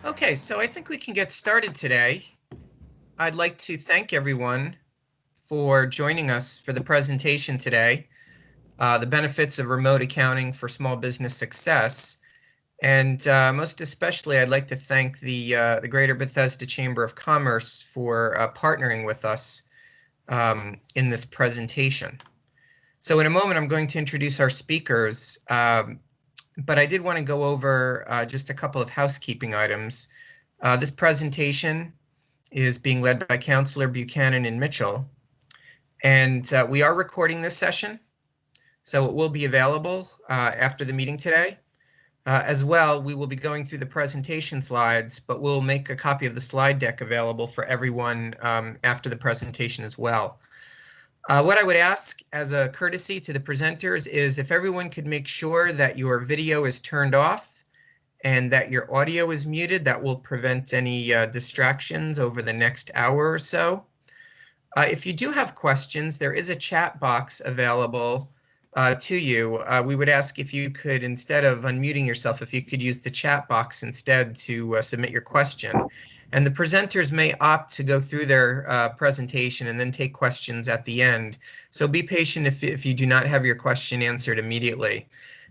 Okay, so I think we can get started today. I'd like to thank everyone for joining us for the presentation today, the benefits of remote accounting for small business success. And most especially, I'd like to thank the Greater Bethesda Chamber of Commerce for partnering with us in this presentation. So in a moment, I'm going to introduce our speakers, but I did want to go over just a couple of housekeeping items. This presentation is being led by Councillor Buchanan and Mitchell. And we are recording this session, so it will be available after the meeting today. As well, we will be going through the presentation slides, but we'll make a copy of the slide deck available for everyone after the presentation as well. What I would ask as a courtesy to the presenters is if everyone could make sure that your video is turned off and that your audio is muted, that will prevent any distractions over the next hour or so. If you do have questions, there is a chat box available to you. We would ask if you could, instead of unmuting yourself, if you could use the chat box instead to submit your question. And the presenters may opt to go through their presentation and then take questions at the end. So be patient if you do not have your question answered immediately.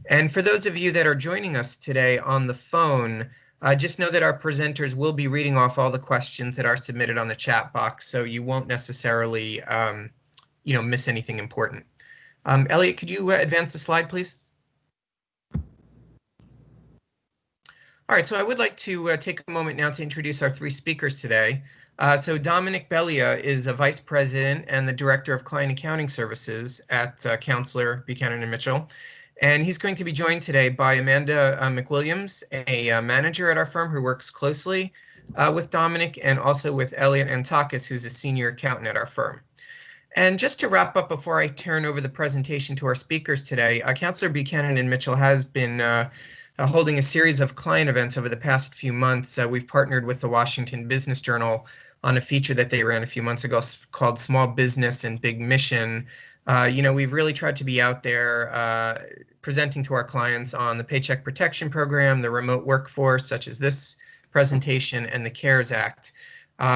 And for those of you that are joining us today on the phone, just know that our presenters will be reading off all the questions that are submitted on the chat box, so you won't necessarily, miss anything important. Elliot, could you advance the slide, please? All right, so I would like to take a moment now to introduce our three speakers today. So Dominick Bellia is a Vice President and the Director of Client Accounting Services at Councillor Buchanan and Mitchell. And he's going to be joined today by Amanda McWilliams, a manager at our firm who works closely with Dominick, and also with Elliot Antokas, who's a senior accountant at our firm. And just to wrap up before I turn over the presentation to our speakers today, Councillor Buchanan and Mitchell has been holding a series of client events over the past few months. We've partnered with the Washington Business Journal on a feature that they ran a few months ago called Small Business and Big Mission. We've really tried to be out there presenting to our clients on the Paycheck Protection Program, the remote workforce, such as this presentation, and the CARES Act.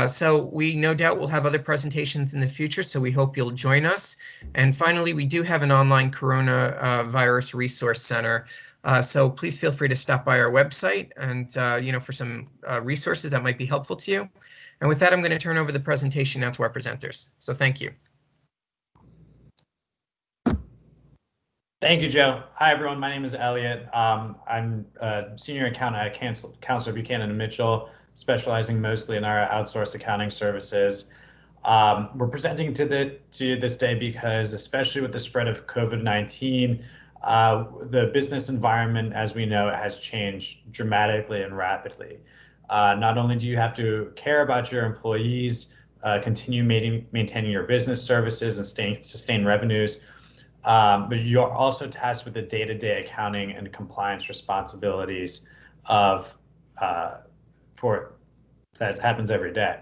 So we no doubt will have other presentations in the future, so we hope you'll join us. And finally, we do have an online coronavirus resource center. So please feel free to stop by our website and, for some resources that might be helpful to you. And with that, I'm going to turn over the presentation now to our presenters. So thank you. Thank you, Joe. Hi, everyone. My name is Elliot. I'm a senior accountant at Councillor Buchanan and Mitchell, specializing mostly in our outsourced accounting services. We're presenting to you this day because, especially with the spread of COVID-19, the business environment, as we know, has changed dramatically and rapidly. Not only do you have to care about your employees, continue maintaining your business services and sustain revenues, but you're also tasked with the day-to-day accounting and compliance responsibilities of that happens every day.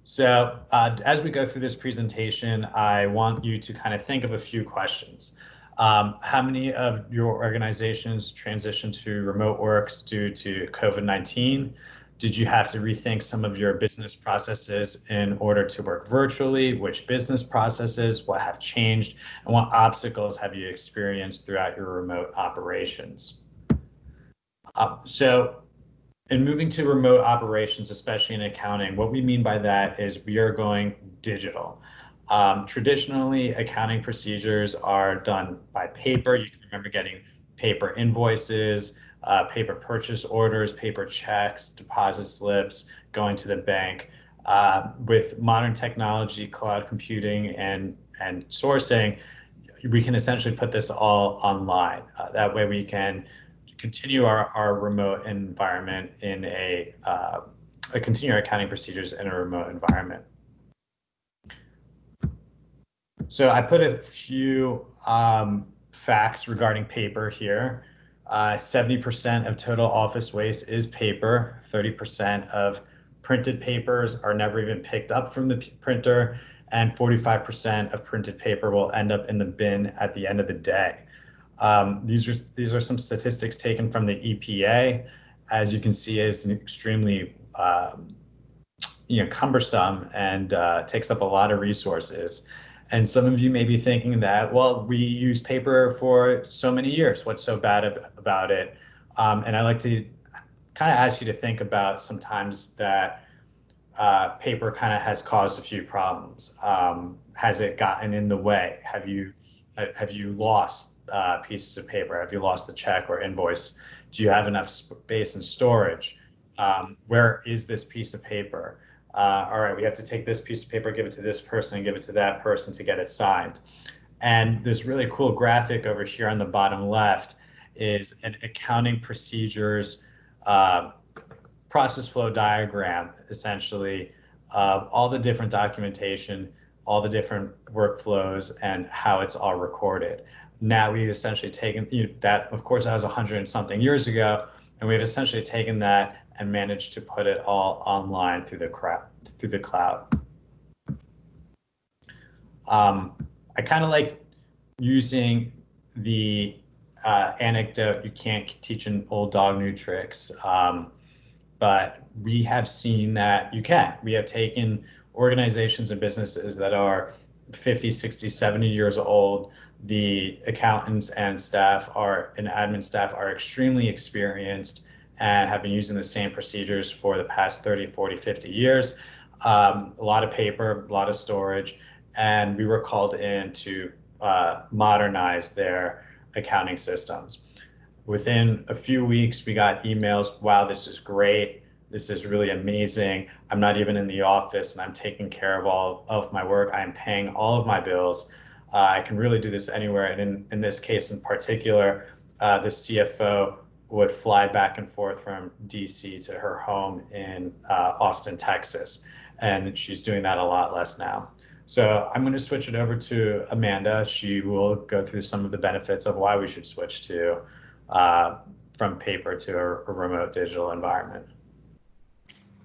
So as we go through this presentation, I want you to kind of think of a few questions. How many of your organizations transitioned to remote works due to COVID-19? Did you have to rethink some of your business processes in order to work virtually? Which business processes, what have changed, and what obstacles have you experienced throughout your remote operations? So in moving to remote operations, especially in accounting, what we mean by that is we are going digital. Traditionally, accounting procedures are done by paper. You can remember getting paper invoices, paper purchase orders, paper checks, deposit slips, going to the bank. With modern technology, cloud computing, and sourcing, we can essentially put this all online. That way we can continue our remote environment in continue our accounting procedures in a remote environment. So I put a few facts regarding paper here. 70% of total office waste is paper. 30% of printed papers are never even picked up from the printer, and 45% of printed paper will end up in the bin at the end of the day. These are some statistics taken from the EPA, as you can see, is an extremely cumbersome and takes up a lot of resources. And some of you may be thinking that, well, we use paper for so many years. What's so bad about it? And I like to kind of ask you to think about sometimes that paper kind of has caused a few problems. Has it gotten in the way? Have you lost pieces of paper? Have you lost the check or invoice? Do you have enough space and storage? Where is this piece of paper? All right, we have to take this piece of paper, give it to this person, and give it to that person to get it signed. And this really cool graphic over here on the bottom left is an accounting procedures process flow diagram, essentially, of all the different documentation, all the different workflows, and how it's all recorded. Now we've essentially taken that, of course, that was 100 and something years ago, and we've essentially taken that and managed to put it all online through the cloud. I kind of like using the anecdote, you can't teach an old dog new tricks. But we have seen that you can. We have taken organizations and businesses that are 50, 60, 70 years old. The accountants and admin staff are extremely experienced and have been using the same procedures for the past 30, 40, 50 years. A lot of paper, a lot of storage, and we were called in to modernize their accounting systems. Within a few weeks, we got emails, wow, this is great. This is really amazing. I'm not even in the office and I'm taking care of all of my work. I am paying all of my bills. I can really do this anywhere. And in this case in particular, the CFO would fly back and forth from DC to her home in Austin, Texas. And she's doing that a lot less now. So I'm going to switch it over to Amanda. She will go through some of the benefits of why we should switch to from paper to a remote digital environment.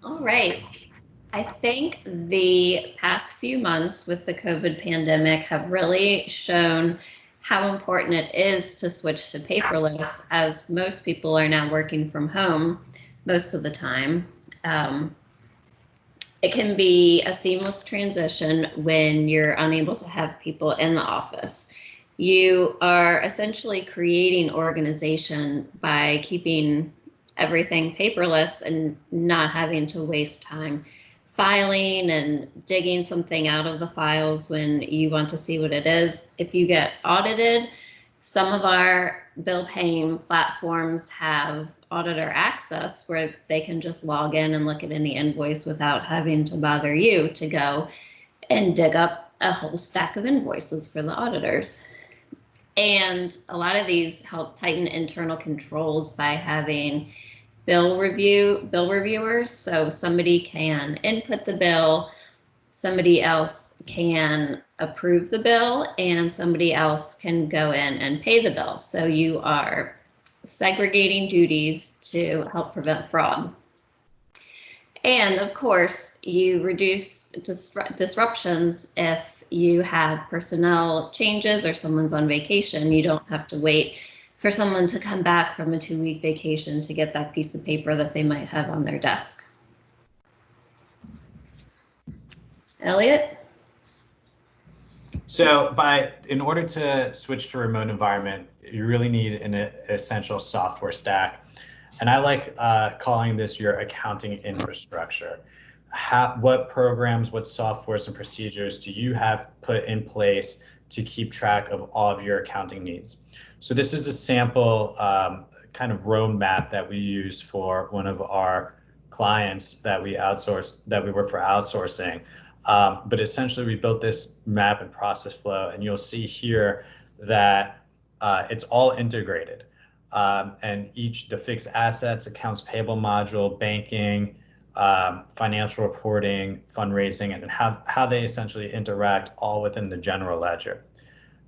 All right. I think the past few months with the COVID pandemic have really shown how important it is to switch to paperless, as most people are now working from home most of the time. It can be a seamless transition when you're unable to have people in the office. You are essentially creating organization by keeping everything paperless and not having to waste time filing and digging something out of the files when you want to see what it is. If you get audited, some of our bill paying platforms have auditor access where they can just log in and look at any invoice without having to bother you to go and dig up a whole stack of invoices for the auditors. And a lot of these help tighten internal controls by having bill reviewers. So somebody can input the bill, somebody else can approve the bill, and somebody else can go in and pay the bill. So you are segregating duties to help prevent fraud. And of course, you reduce disruptions if you have personnel changes or someone's on vacation. You don't have to wait for someone to come back from a 2-week vacation to get that piece of paper that they might have on their desk. Elliot? So in order to switch to a remote environment, you really need an essential software stack. And I like calling this your accounting infrastructure. What programs, what softwares and procedures do you have put in place to keep track of all of your accounting needs? So this is a sample kind of roadmap that we use for one of our clients that we work for outsourcing. But essentially we built this map and process flow, and you'll see here that it's all integrated. And the fixed assets, accounts payable module, banking, financial reporting, fundraising, and how they essentially interact all within the general ledger.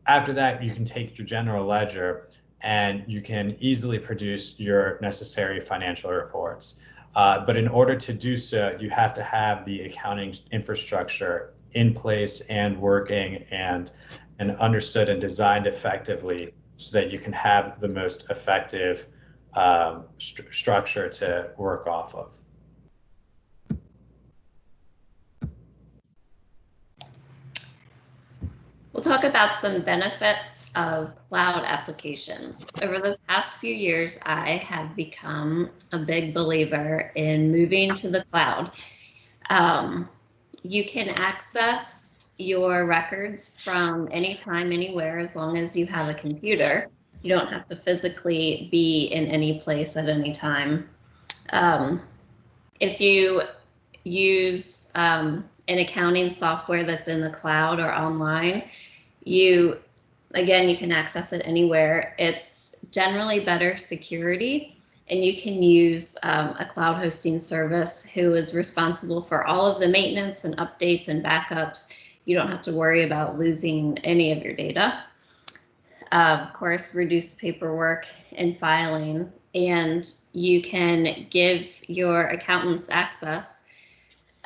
After that, you can take your general ledger and you can easily produce your necessary financial reports. But in order to do so, you have to have the accounting infrastructure in place and working and understood and designed effectively so that you can have the most effective structure to work off of. We'll talk about some benefits of cloud applications. Over the past few years, I have become a big believer in moving to the cloud. You can access your records from anytime, anywhere, as long as you have a computer. You don't have to physically be in any place at any time. If you use an accounting software that's in the cloud or online, you can access it anywhere. It's generally better security, and you can use a cloud hosting service who is responsible for all of the maintenance and updates and backups. You don't have to worry about losing any of your data. Of course, reduce paperwork and filing, and you can give your accountants access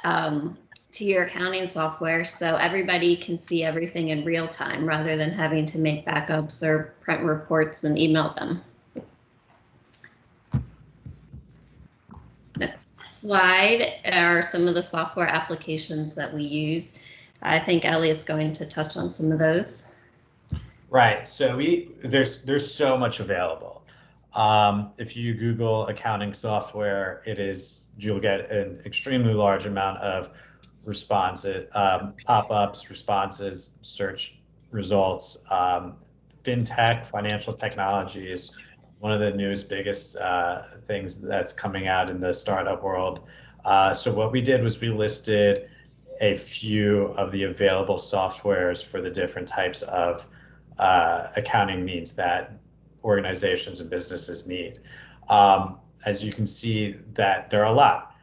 to your accounting software so everybody can see everything in real time rather than having to make backups or print reports and email them. Next slide are some of the software applications that we use. I think Elliot's going to touch on some of those. Right. So there's so much available. If you Google accounting software, you'll get an extremely large amount of responses, pop-ups, responses, search results. Fintech, financial technology is one of the newest, biggest things that's coming out in the startup world. So what we did was we listed a few of the available softwares for the different types of accounting needs that organizations and businesses need. As you can see, that there are a lot,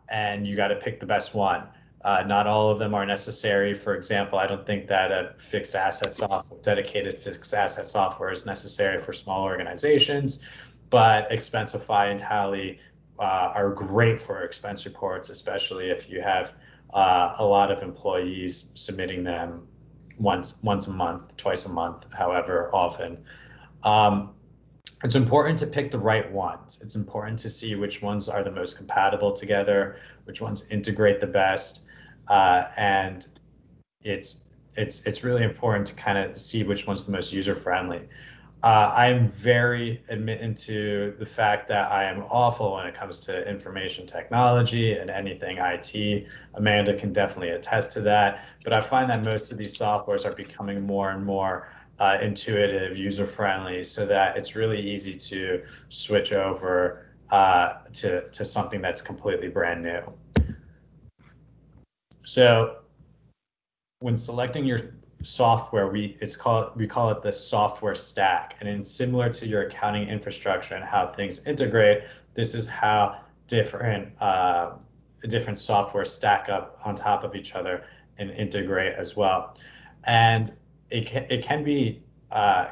and you got to pick the best one. Not all of them are necessary. For example, I don't think that a dedicated fixed asset software is necessary for small organizations, but Expensify and Tally are great for expense reports, especially if you have a lot of employees submitting them once a month, twice a month, however often. It's important to pick the right ones. It's important to see which ones are the most compatible together, which ones integrate the best, and it's really important to kind of see which one's the most user-friendly. I'm very admitting to the fact that I am awful when it comes to information technology and anything IT. Amanda can definitely attest to that. But I find that most of these softwares are becoming more and more intuitive, user-friendly, so that it's really easy to switch over to something that's completely brand new. So when selecting your software, we call it the software stack, and it's similar to your accounting infrastructure and how things integrate. This is how different software stack up on top of each other and integrate as well. And it can be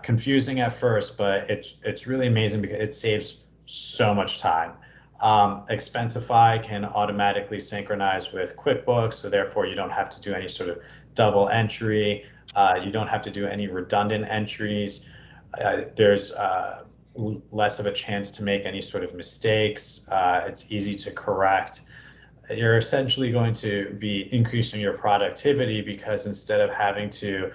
confusing at first, but it's really amazing because it saves so much time. Expensify can automatically synchronize with QuickBooks, so therefore you don't have to do any sort of double entry. You don't have to do any redundant entries. There's less of a chance to make any sort of mistakes. It's easy to correct. You're essentially going to be increasing your productivity because instead of having to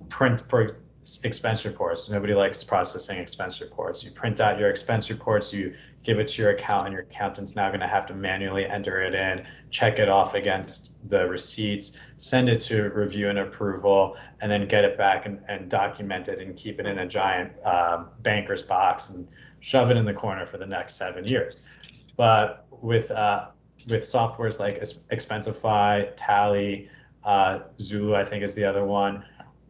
print for expense reports, nobody likes processing expense reports. You print out your expense reports, you give it to your accountant. Your accountant's now going to have to manually enter it in, check it off against the receipts, send it to review and approval, and then get it back and document it and keep it in a giant banker's box and shove it in the corner for the next 7 years. But with softwares like Expensify, Tally, Zulu, I think is the other one,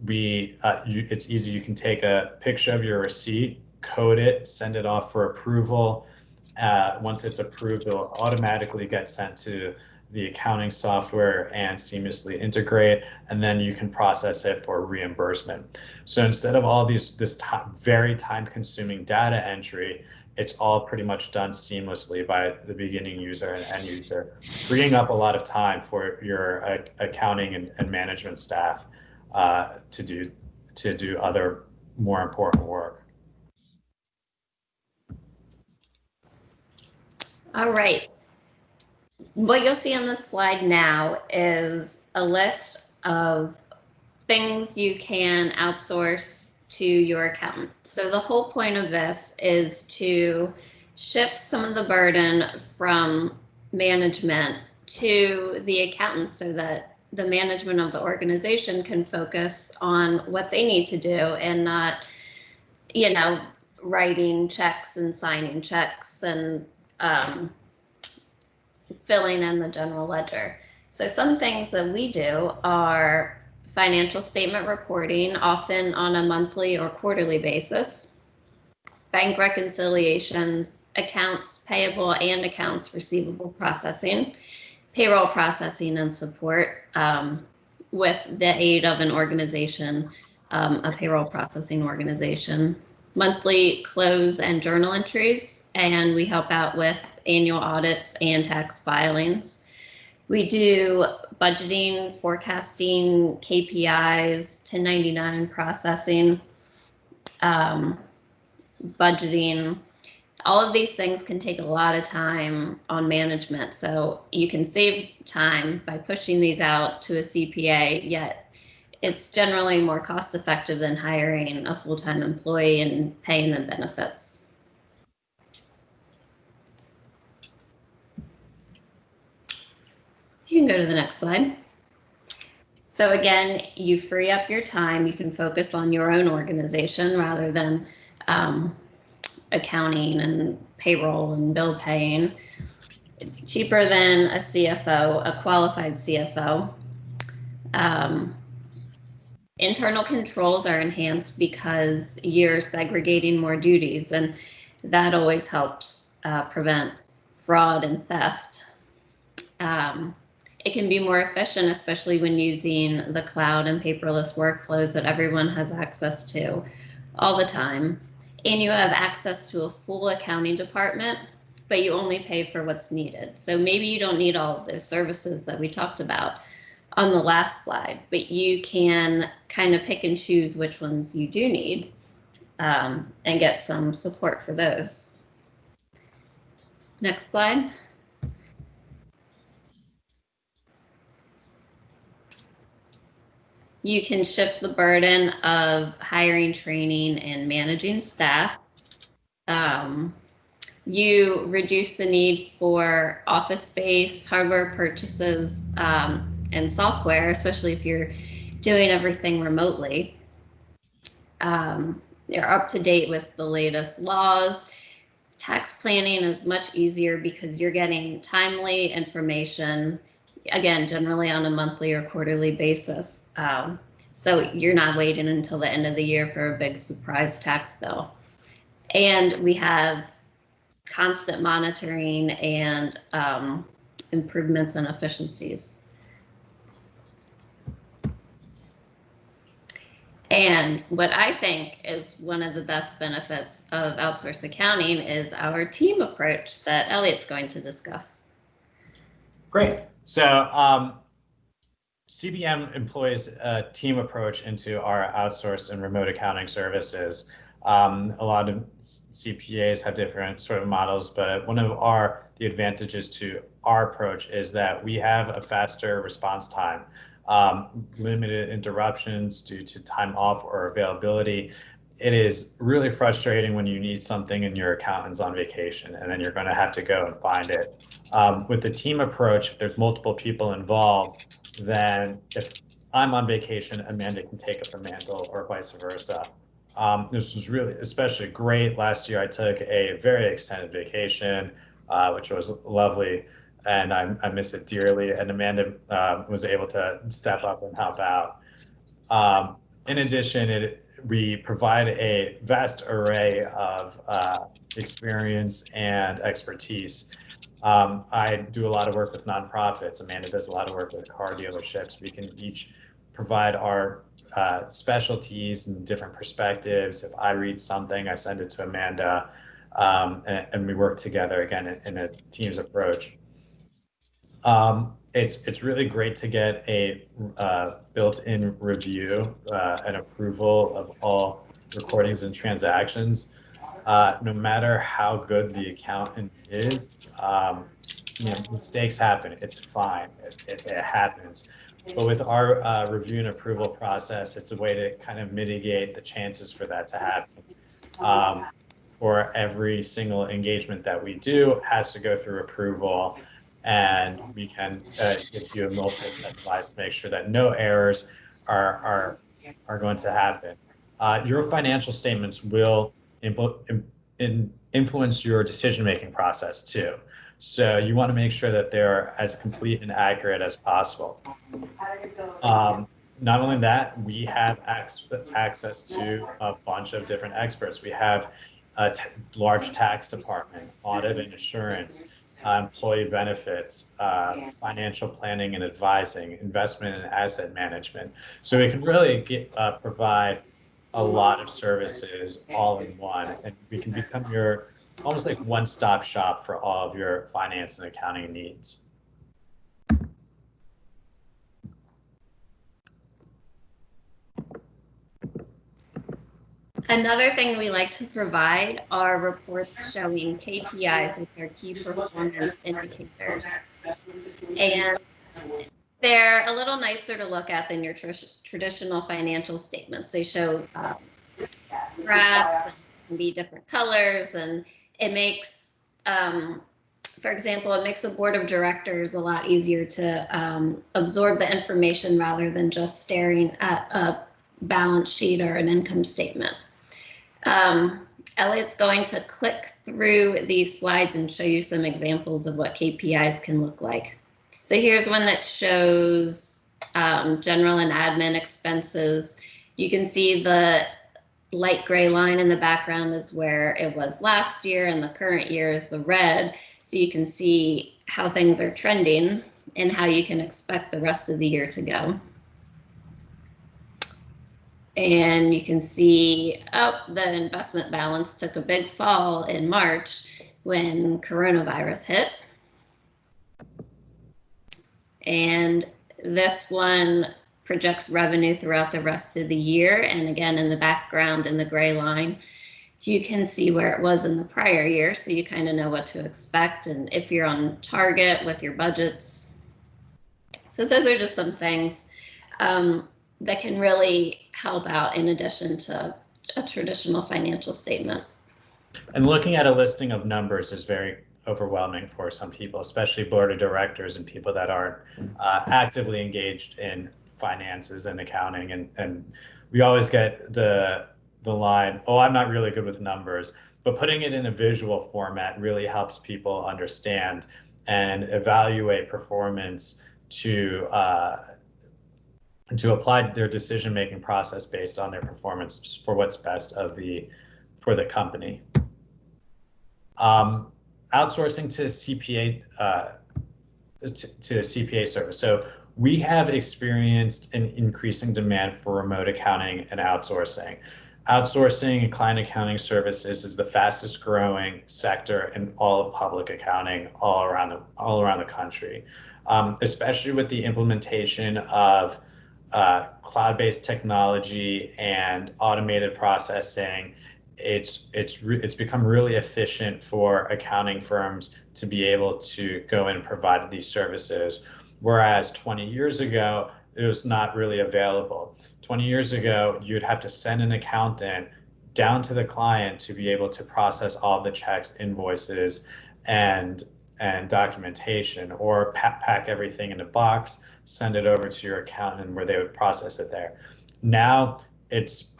it's easy. You can take a picture of your receipt, code it, send it off for approval. Once it's approved, it'll automatically get sent to the accounting software and seamlessly integrate, and then you can process it for reimbursement. So instead of all this very time-consuming data entry, it's all pretty much done seamlessly by the beginning user and end user, freeing up a lot of time for your accounting and management staff to do other more important work. All right. What you'll see on this slide now is a list of things you can outsource to your accountant. So the whole point of this is to shift some of the burden from management to the accountant so that the management of the organization can focus on what they need to do and not, writing checks and signing checks and filling in the general ledger. So some things that we do are financial statement reporting, often on a monthly or quarterly basis, bank reconciliations, accounts payable and accounts receivable processing, payroll processing and support with the aid of an organization, a payroll processing organization, monthly close and journal entries, and we help out with annual audits and tax filings. We do budgeting, forecasting, KPIs, 1099 processing, budgeting. All of these things can take a lot of time on management. So you can save time by pushing these out to a CPA, yet it's generally more cost effective than hiring a full-time employee and paying them benefits. You can go to the next slide. So again, you free up your time. You can focus on your own organization rather than accounting and payroll and bill paying. Cheaper than a CFO, a qualified CFO. Internal controls are enhanced because you're segregating more duties, and that always helps prevent fraud and theft. It can be more efficient, especially when using the cloud and paperless workflows that everyone has access to all the time. And you have access to a full accounting department, but you only pay for what's needed. So maybe you don't need all of those services that we talked about on the last slide, but you can kind of pick and choose which ones you do need and get some support for those. Next slide. You can shift the burden of hiring, training, and managing staff. You reduce the need for office space, hardware purchases, and software, especially if you're doing everything remotely. You're up to date with the latest laws. Tax planning is much easier because you're getting timely information, again, generally on a monthly or quarterly basis. So you're not waiting until the end of the year for a big surprise tax bill. And we have constant monitoring and improvements and efficiencies. And what I think is one of the best benefits of outsourced accounting is our team approach that Elliot's going to discuss. Great. So CBM employs a team approach into our outsourced and remote accounting services. A lot of CPAs have different sort of models, but one of the advantages to our approach is that we have a faster response time, limited interruptions due to time off or availability. It is really frustrating when you need something and your accountant's on vacation and then you're going to have to go and find it. With the team approach, if there's multiple people involved, then if I'm on vacation, Amanda can take up the mantle or vice versa. This was really especially great. Last year, I took a very extended vacation, which was lovely, and I miss it dearly. And Amanda was able to step up and help out. In addition, we provide a vast array of experience and expertise. I do a lot of work with nonprofits. Amanda does a lot of work with car dealerships. We can each provide our specialties and different perspectives. If I read something, I send it to Amanda, and we work together again in a team's approach. It's really great to get a built-in review and approval of all recordings and transactions. No matter how good the accountant is, mistakes happen. It's fine. It happens. But with our review and approval process, it's a way to kind of mitigate the chances for that to happen. For every single engagement that we do has to go through approval, and we can give you a multi-step advice to make sure that no errors are going to happen. Your financial statements will influence your decision-making process too. So you want to make sure that they're as complete and accurate as possible. Not only that, we have access to a bunch of different experts. We have a large tax department, audit and assurance, employee benefits, financial planning and advising, investment and asset management. So we can really provide a lot of services all in one, and we can become your almost like one-stop shop for all of your finance and accounting needs. Another thing we like to provide are reports showing KPIs, which are key performance indicators. And they're a little nicer to look at than your traditional financial statements. They show graphs and can be different colors, and it makes, for example, it makes a board of directors a lot easier to absorb the information rather than just staring at a balance sheet or an income statement. Elliot's going to click through these slides and show you some examples of what KPIs can look like. So here's one that shows general and admin expenses. You can see the light gray line in the background is where it was last year, and the current year is the red. So you can see how things are trending and how you can expect the rest of the year to go. And you can see, the investment balance took a big fall in March when coronavirus hit. And this one projects revenue throughout the rest of the year. And again, in the background in the gray line, you can see where it was in the prior year. So you kind of know what to expect and if you're on target with your budgets. So those are just some things that can really help out in addition to a traditional financial statement. And looking at a listing of numbers is very overwhelming for some people, especially board of directors and people that aren't actively engaged in finances and accounting. And we always get the line, oh, I'm not really good with numbers, but putting it in a visual format really helps people understand and evaluate performance to apply their decision-making process based on their performance for what's best for the company. Outsourcing to CPA service. So we have experienced an increasing demand for remote accounting and outsourcing. Outsourcing and client accounting services is the fastest growing sector in all of public accounting all around the country, especially with the implementation of cloud-based technology and automated processing. It's become really efficient for accounting firms to be able to go in and provide these services, whereas 20 years ago it was not really available. 20 years ago you'd have to send an accountant down to the client to be able to process all the checks, invoices, and documentation, or pack everything in a box, send it over to your accountant where they would process it there. Now it's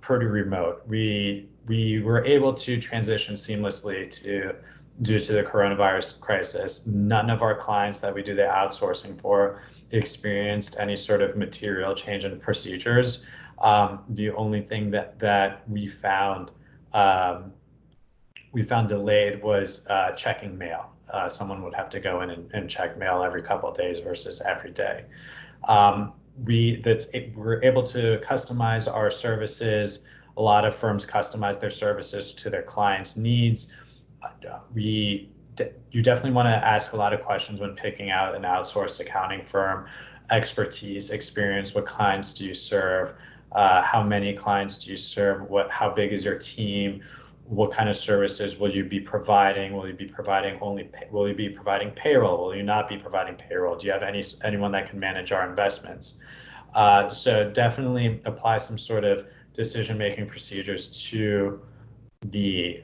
pretty remote. We were able to transition seamlessly due to the coronavirus crisis. None of our clients that we do the outsourcing for experienced any sort of material change in procedures. The only thing that we found delayed was checking mail. Someone would have to go in and check mail every couple of days versus every day. We're able to customize our services. A lot of firms customize their services to their clients' needs. You definitely want to ask a lot of questions when picking out an outsourced accounting firm. Expertise, experience, what clients do you serve? How many clients do you serve? How big is your team? what kind of services will you be providing? Will you be providing will you be providing payroll? Will you not be providing payroll? Do you have anyone that can manage our investments? So definitely apply some sort of decision-making procedures to the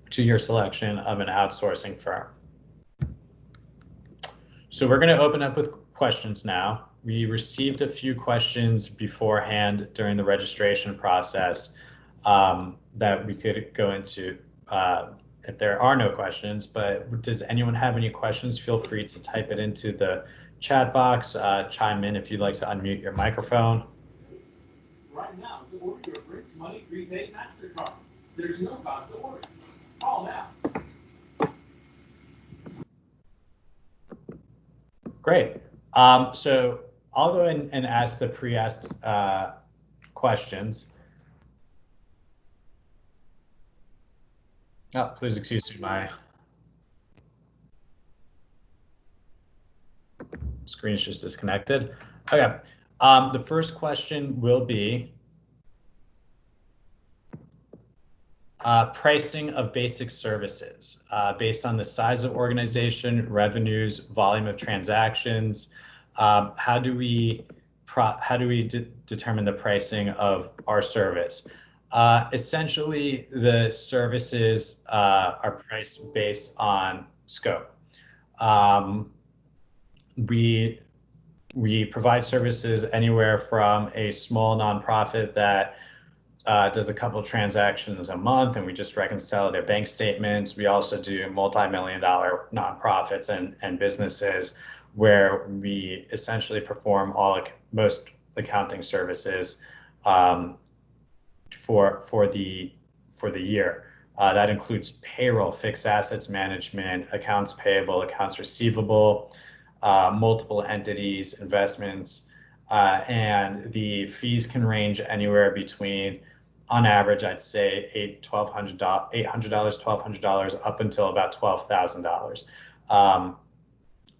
to your selection of an outsourcing firm. So we're going to open up with questions now. We received a few questions beforehand during the registration process that we could go into if there are no questions, but does anyone have any questions? Feel free to type it into the chat box, chime in if you'd like to unmute your microphone. Right now, to order your Brinks Money Prepaid MasterCard. There's no cost to order. Call now. Great. So I'll go ahead and ask the pre-asked questions. Oh, please excuse me, my screen's just disconnected. Okay. The first question will be pricing of basic services based on the size of organization, revenues, volume of transactions. How do we determine the pricing of our service? Essentially, the services are priced based on scope. We provide services anywhere from a small nonprofit that does a couple transactions a month and we just reconcile their bank statements. We also do multi-million-dollar nonprofits and businesses where we essentially perform most accounting services for the year. That includes payroll, fixed assets management, accounts payable, accounts receivable, multiple entities, investments, and the fees can range anywhere between, on average, I'd say $800, $1,200 up until about $12,000.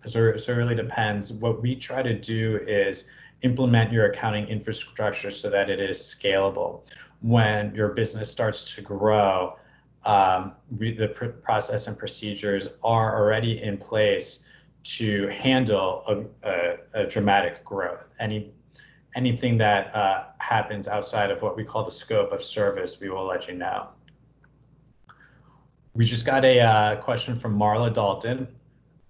So it really depends. What we try to do is implement your accounting infrastructure so that it is scalable. When your business starts to grow, the process and procedures are already in place to handle a dramatic growth. Anything that happens outside of what we call the scope of service, we will let you know. We just got a question from Marla Dalton.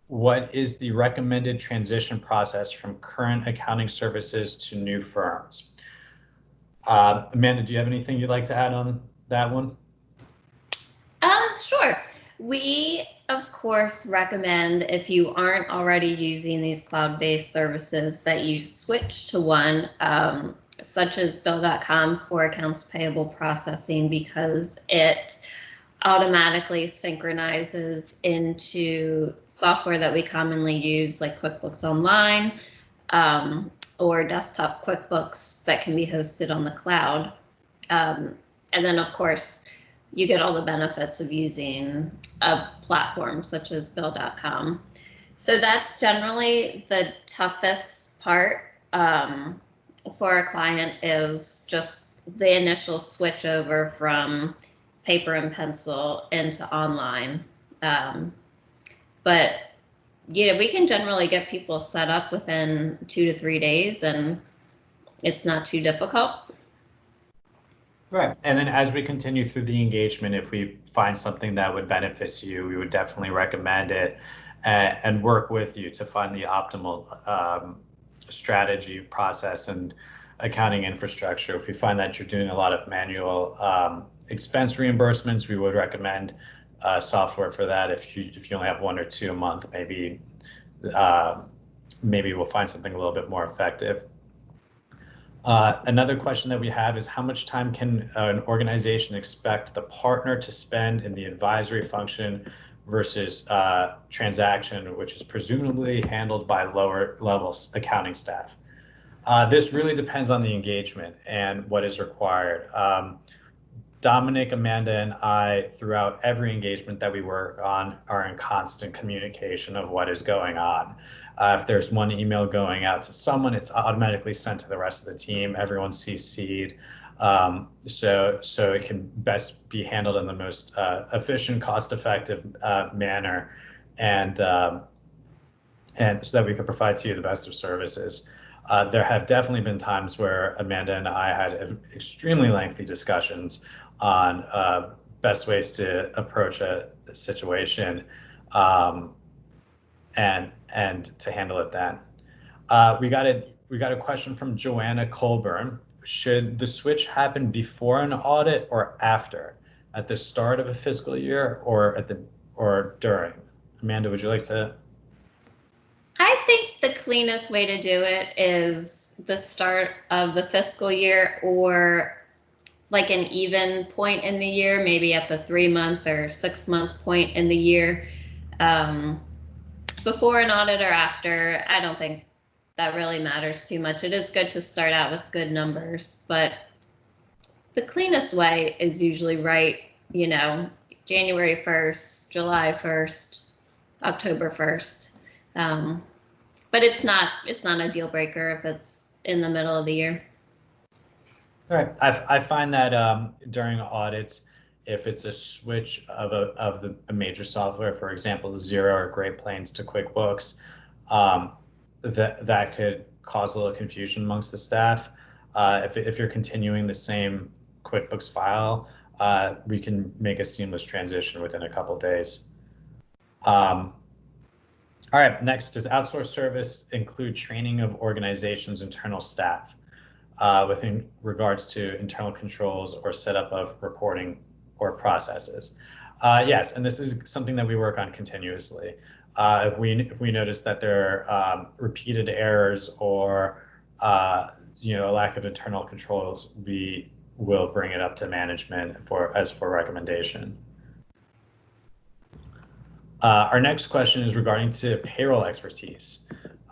What is the recommended transition process from current accounting services to new firms? Amanda, do you have anything you'd like to add on that one? Sure. We, of course, recommend if you aren't already using these cloud-based services that you switch to one, such as Bill.com for accounts payable processing, because it automatically synchronizes into software that we commonly use, like QuickBooks Online or desktop QuickBooks that can be hosted on the cloud. And then, of course, you get all the benefits of using a platform such as Bill.com. So that's generally the toughest part for a client, is just the initial switch over from paper and pencil into online. But we can generally get people set up within 2 to 3 days, and it's not too difficult. Right. And then as we continue through the engagement, if we find something that would benefit you, we would definitely recommend it and work with you to find the optimal strategy, process, and accounting infrastructure. If we find that you're doing a lot of manual expense reimbursements, we would recommend software for that. If you only have 1 or 2 a month, maybe we'll find something a little bit more effective. Another question that we have is, how much time can an organization expect the partner to spend in the advisory function versus transaction, which is presumably handled by lower level accounting staff? This really depends on the engagement and what is required. Dominic, Amanda, and I, throughout every engagement that we work on, are in constant communication of what is going on. If there's one email going out to someone, it's automatically sent to the rest of the team. Everyone's CC'd. So it can best be handled in the most efficient, cost-effective manner, and so that we can provide to you the best of services. There have definitely been times where Amanda and I had extremely lengthy discussions on best ways to approach a situation, and to handle it then. We got a question from Joanna Colburn. Should the switch happen before an audit or after? At the start of a fiscal year or during? Amanda, would you like to? I think the cleanest way to do it is the start of the fiscal year, or like an even point in the year, maybe at the 3-month or 6-month point in the year. Before an audit or after, I don't think that really matters too much. It is good to start out with good numbers, but the cleanest way is usually January 1st, July 1st, October 1st. But it's not a deal breaker if it's in the middle of the year. All right. I find that during audits, if it's a switch of a major software, for example, Xero or Great Plains to QuickBooks, that could cause a little confusion amongst the staff. If you're continuing the same QuickBooks file, we can make a seamless transition within a couple days. All right, next, does outsourced service include training of organizations' internal staff with regards to internal controls or setup of reporting or processes? Yes, and this is something that we work on continuously. If we notice that there are repeated errors or a lack of internal controls, we will bring it up to management for recommendation. Our next question is regarding to payroll expertise.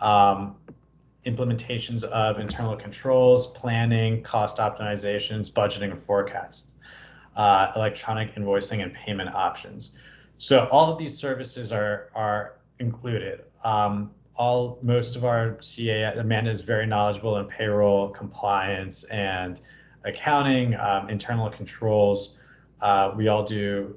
Implementations of internal controls, planning, cost optimizations, budgeting, and forecasts, electronic invoicing, and payment options. So all of these services are included. Most of our CA, Amanda, is very knowledgeable in payroll, compliance, and accounting, internal controls. We all do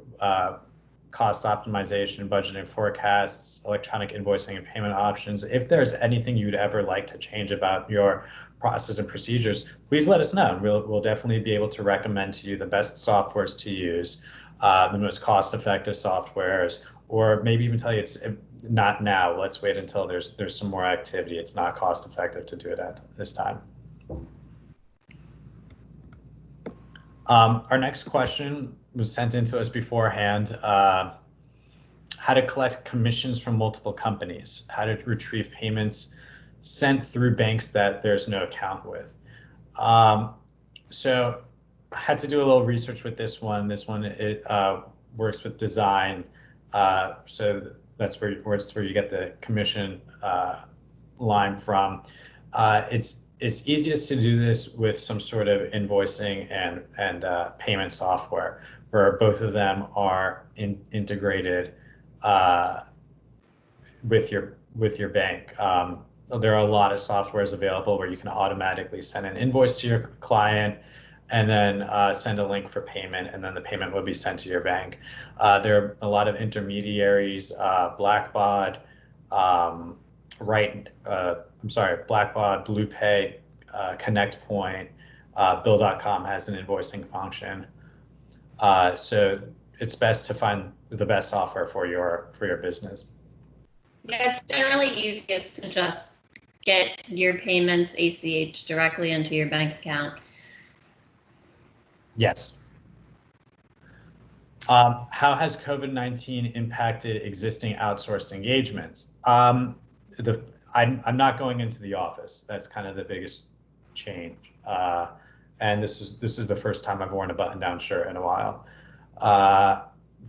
cost optimization, budgeting, forecasts, electronic invoicing, and payment options. If there's anything you'd ever like to change about your process and procedures, please let us know. We'll definitely be able to recommend to you the best softwares to use, the most cost-effective softwares, or maybe even tell you it's not now. Let's wait until there's some more activity. It's not cost-effective to do it at this time. Our next question was sent in to us beforehand. How to collect commissions from multiple companies, how to retrieve payments sent through banks that there's no account with. So I had to do a little research with this one. This one, it works with design. So that's where you get the commission line from. It's easiest to do this with some sort of invoicing and payment software, where both of them are integrated with your bank. There are a lot of softwares available where you can automatically send an invoice to your client and then send a link for payment, and then the payment will be sent to your bank. There are a lot of intermediaries, Blackbaud, Blackbaud, BluePay, ConnectPoint, Bill.com has an invoicing function. So it's best to find the best software for your business. Yeah, it's generally easiest to just get your payments ACH directly into your bank account. Yes. How has COVID-19 impacted existing outsourced engagements? I'm not going into the office. That's kind of the biggest change. And this is the first time I've worn a button-down shirt in a while.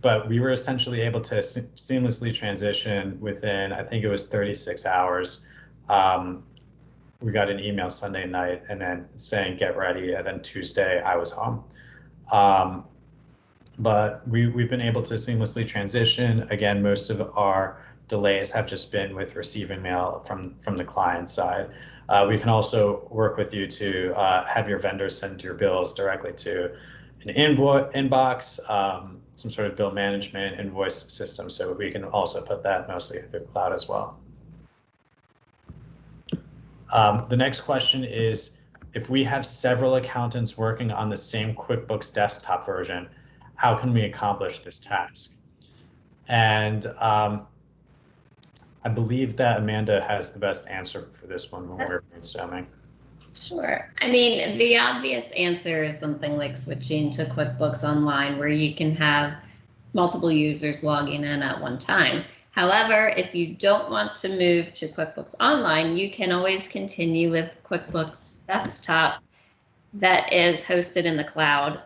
But we were essentially able to seamlessly transition within, I think it was 36 hours. We got an email Sunday night and then saying, get ready. And then Tuesday I was home. But we've been able to seamlessly transition. Again, most of our delays have just been with receiving mail from the client side. We can also work with you to have your vendors send your bills directly to an inbox, some sort of bill management invoice system. So we can also put that mostly through cloud as well. The next question is, if we have several accountants working on the same QuickBooks desktop version, how can we accomplish this task? And I believe that Amanda has the best answer for this one when we're brainstorming. Sure. I mean, the obvious answer is something like switching to QuickBooks Online, where you can have multiple users logging in at one time. However, if you don't want to move to QuickBooks Online, you can always continue with QuickBooks Desktop that is hosted in the cloud.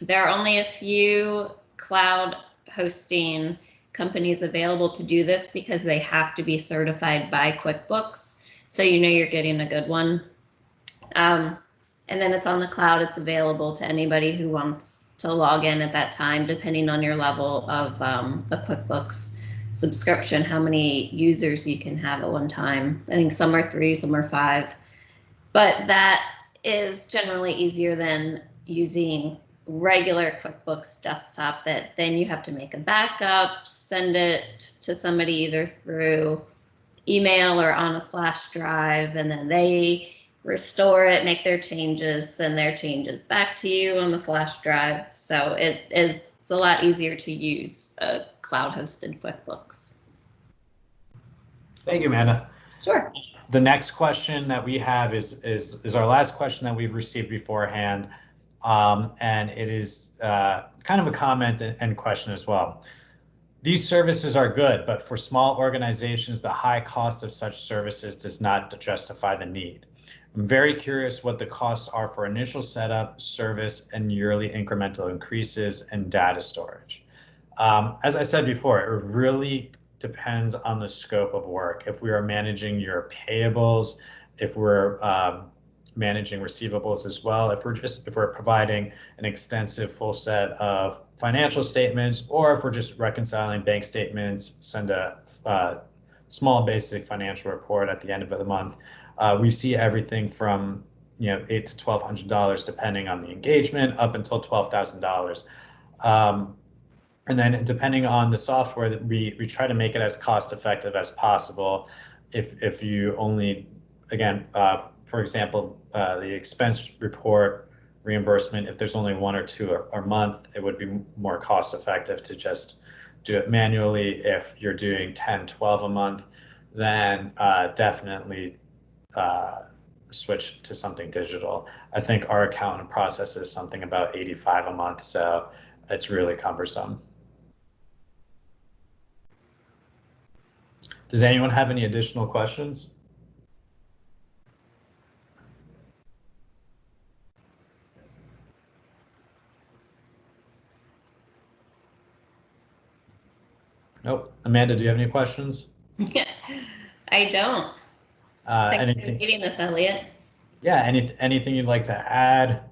There are only a few cloud hosting companies available to do this because they have to be certified by QuickBooks, so you know you're getting a good one. And then it's on the cloud. It's available to anybody who wants to log in at that time, depending on your level of a QuickBooks subscription, how many users you can have at one time. I think some are 3, some are 5, but that is generally easier than using regular QuickBooks Desktop, that then you have to make a backup, send it to somebody either through email or on a flash drive, and then they restore it, make their changes, send their changes back to you on the flash drive. So it's a lot easier to use a cloud-hosted QuickBooks. Thank you, Amanda. Sure. The next question that we have is our last question that we've received beforehand, and it is kind of a comment and question as well. These services are good, but for small organizations, the high cost of such services does not justify the need. I'm very curious what the costs are for initial setup, service, and yearly incremental increases in data storage. As I said before, it really depends on the scope of work. If we are managing your payables, if we're managing receivables as well, if we're providing an extensive full set of financial statements, or if we're just reconciling bank statements, send a small basic financial report at the end of the month. We see everything from $800 to $1,200 depending on the engagement, up until $12,000. And then depending on the software, that we try to make it as cost effective as possible. If you only, again, for example, the expense report reimbursement, if there's only 1 or 2 a month, it would be more cost effective to just do it manually. If you're doing 10, 12 a month, then definitely switch to something digital. I think our accountant processes something about 85 a month, so it's really cumbersome. Does anyone have any additional questions? Nope. Amanda, do you have any questions? I don't. Thanks Anything? for reading this, Elliot. Yeah, anything you'd like to add?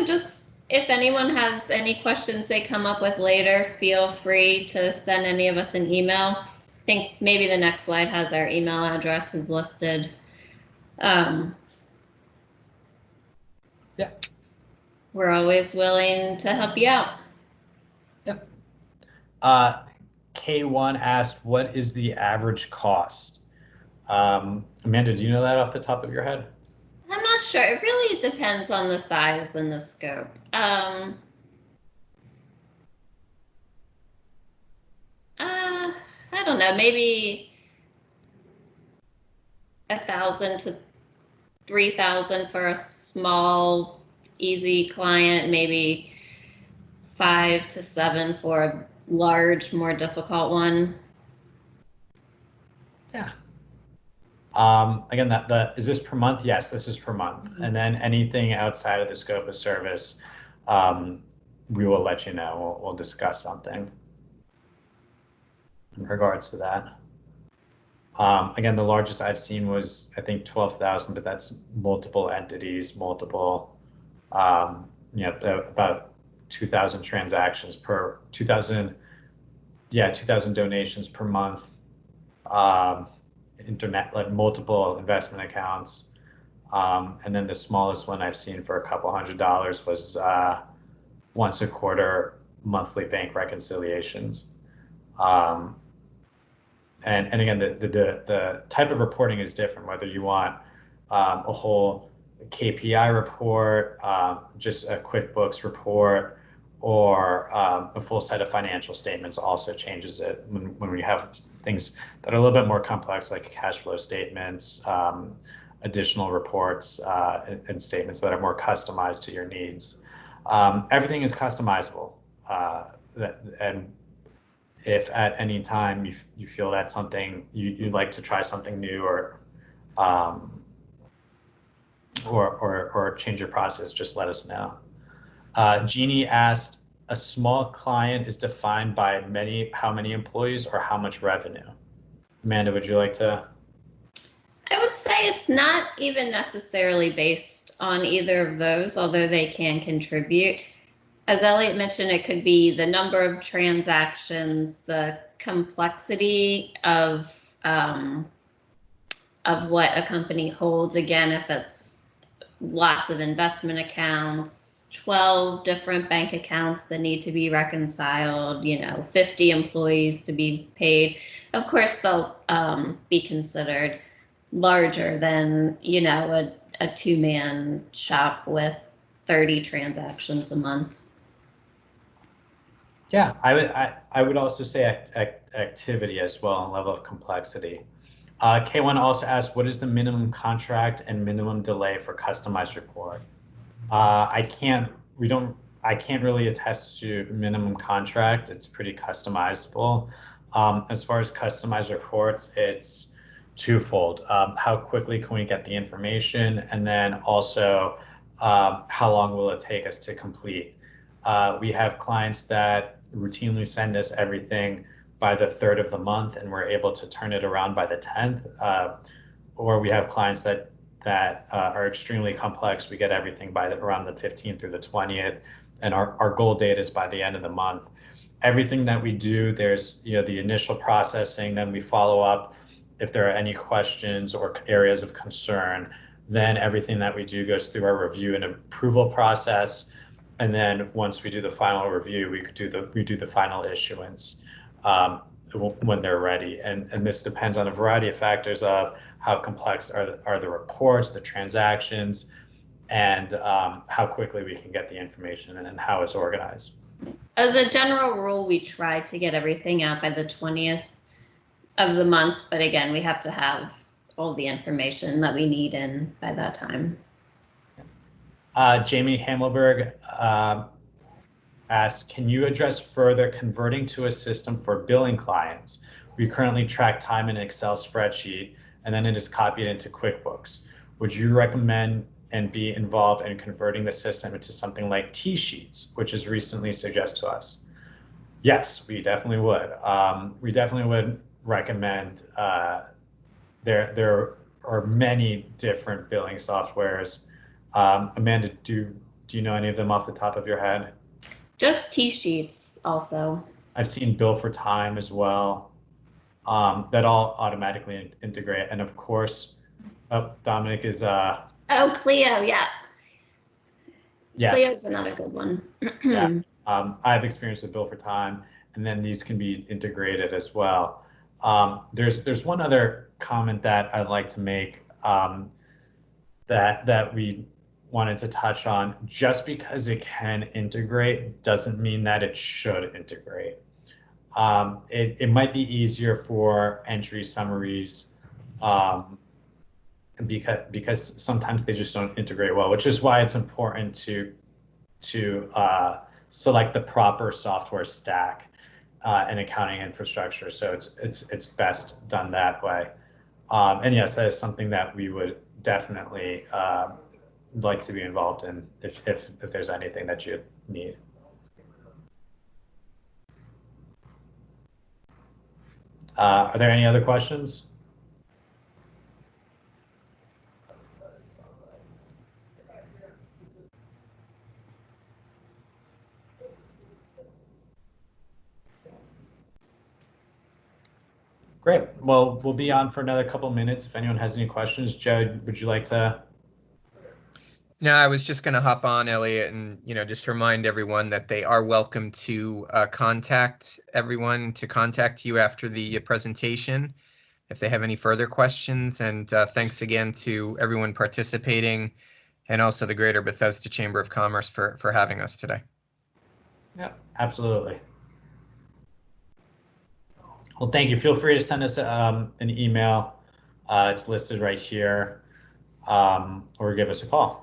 Just if anyone has any questions they come up with later, feel free to send any of us an email. I think maybe the next slide has our email addresses listed. Yeah. We're always willing to help you out. Yep. K1 asked, what is the average cost? Amanda, do you know that off the top of your head? I'm not sure. It really depends on the size and the scope. I don't know, maybe 1,000 to 3,000 for a small, easy client, maybe 5 to 7 for a large, more difficult one. Yeah. Again, is this per month? Yes, this is per month. Mm-hmm. And then anything outside of the scope of service, we will let you know. We'll discuss something in regards to that. Again, the largest I've seen was, I think, 12,000, but that's multiple entities, multiple, about 2,000 transactions per 2,000 donations per month. internet, like multiple investment accounts. And then the smallest one I've seen for a couple $100 was once a quarter monthly bank reconciliations. And again, the type of reporting is different, whether you want a whole KPI report, just a QuickBooks report, or a full set of financial statements also changes it when we have things that are a little bit more complex, like cash flow statements, additional reports, and statements that are more customized to your needs. Everything is customizable. And if at any time you feel that's something you'd like to try something new or change your process, just let us know. Jeannie asked, a small client is defined by how many employees or how much revenue? Amanda, would you like to? I would say it's not even necessarily based on either of those, although they can contribute. As Elliot mentioned, it could be the number of transactions, the complexity of what a company holds. Again, if it's lots of investment accounts, 12 different bank accounts that need to be reconciled, 50 employees to be paid, of course they'll be considered larger than, a two-man shop with 30 transactions a month. Yeah, I would also say activity as well and level of complexity. K1 also asked, what is the minimum contract and minimum delay for customized report? I can't really attest to minimum contract. It's pretty customizable. As far as customized reports, it's twofold. How quickly can we get the information? And then also, how long will it take us to complete? We have clients that routinely send us everything by the 3rd of the month, and we're able to turn it around by the 10th. Or we have clients that are extremely complex. We get everything by around the 15th through the 20th, and our goal date is by the end of the month. Everything that we do, there's the initial processing, then we follow up if there are any questions or areas of concern. Then everything that we do goes through our review and approval process. And then once we do the final review, we do the final issuance when they're ready. And this depends on a variety of factors of how complex are the reports, the transactions, and how quickly we can get the information and how it's organized. As a general rule, we try to get everything out by the 20th of the month. But again, we have to have all the information that we need in by that time. Jamie Hamelberg asked, can you address further converting to a system for billing clients? We currently track time in an Excel spreadsheet, and then it is copied into QuickBooks. Would you recommend and be involved in converting the system into something like T-Sheets, which is recently suggested to us? Yes, we definitely would. We definitely would recommend. There are many different billing softwares. Amanda, do you know any of them off the top of your head? Just T-Sheets also. I've seen Bill for Time as well. That all automatically integrate. And of course, Dominic is... Oh, Clio, yeah. Yes. Clio is another good one. Yeah. I have experience with Bill for Time, and then these can be integrated as well. There's one other comment that I'd like to make that we wanted to touch on. Just because it can integrate doesn't mean that it should integrate. It might be easier for entry summaries because sometimes they just don't integrate well, which is why it's important to select the proper software stack and accounting infrastructure. So it's best done that way. And yes, that is something that we would definitely like to be involved in if there's anything that you need. Are there any other questions? Great. Well, we'll be on for another couple minutes. If anyone has any questions, Joe, would you like to? No, I was just going to hop on, Elliot, and just remind everyone that they are welcome to contact you after the presentation if they have any further questions. And thanks again to everyone participating, and also the Greater Bethesda Chamber of Commerce for having us today. Yeah, absolutely. Well, thank you. Feel free to send us an email. It's listed right here, or give us a call.